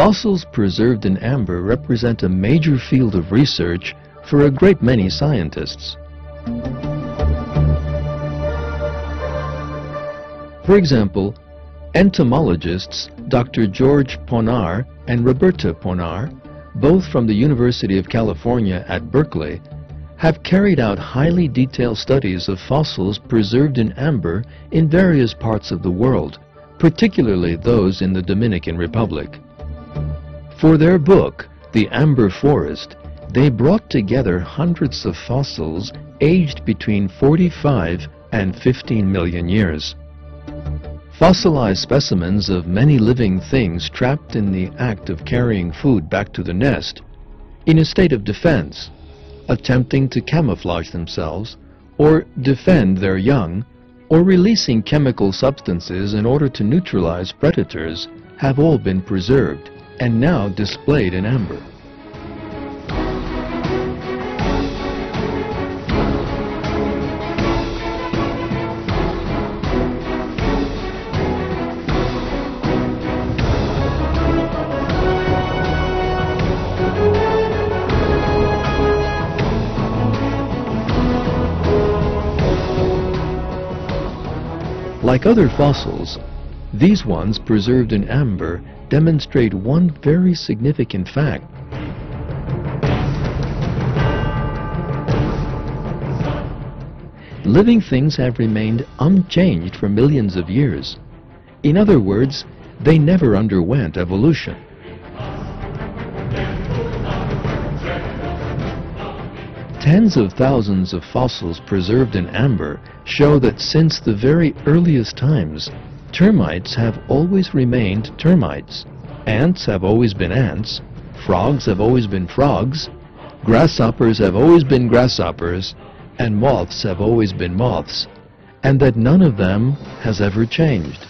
Fossils preserved in amber represent a major field of research for a great many scientists. For example, entomologists Dr. George Ponar and Roberta Ponar, both from the University of California at Berkeley, have carried out highly detailed studies of fossils preserved in amber in various parts of the world, particularly those in the Dominican Republic. For their book, The Amber Forest, they brought together hundreds of fossils aged between 45 and 15 million years. Fossilized specimens of many living things trapped in the act of carrying food back to the nest, in a state of defense, attempting to camouflage themselves, or defend their young, or releasing chemical substances in order to neutralize predators, have all been preserved and now displayed in amber. Like other fossils, these ones preserved in amber demonstrate one very significant fact. Living things have remained unchanged for millions of years. In other words, they never underwent evolution. Tens of thousands of fossils preserved in amber show that since the very earliest times, termites have always remained termites, ants have always been ants, frogs have always been frogs, grasshoppers have always been grasshoppers, and moths have always been moths, and that none of them has ever changed.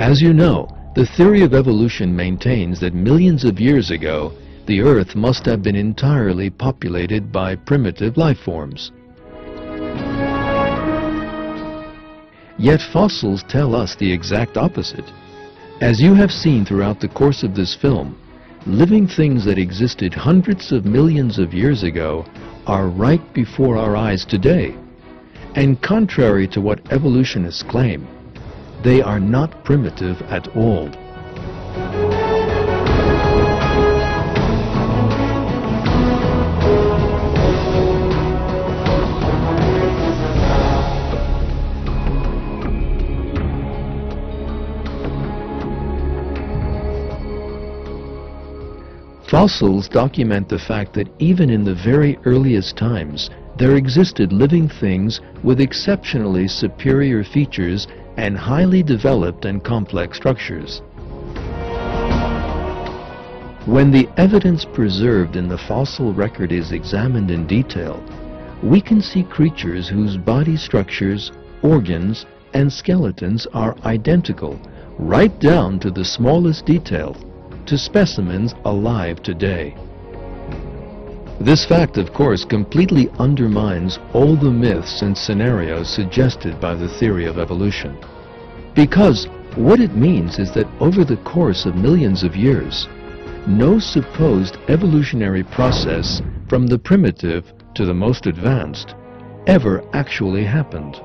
As you know, the theory of evolution maintains that millions of years ago, the Earth must have been entirely populated by primitive life forms. Yet fossils tell us the exact opposite. As you have seen throughout the course of this film, living things that existed hundreds of millions of years ago are right before our eyes today. And contrary to what evolutionists claim, they are not primitive at all. Fossils document the fact that even in the very earliest times, there existed living things with exceptionally superior features and highly developed and complex structures. When the evidence preserved in the fossil record is examined in detail, we can see creatures whose body structures, organs, and skeletons are identical, right down to the smallest detail, to specimens alive today. This fact, of course, completely undermines all the myths and scenarios suggested by the theory of evolution. Because what it means is that over the course of millions of years, no supposed evolutionary process from the primitive to the most advanced ever actually happened.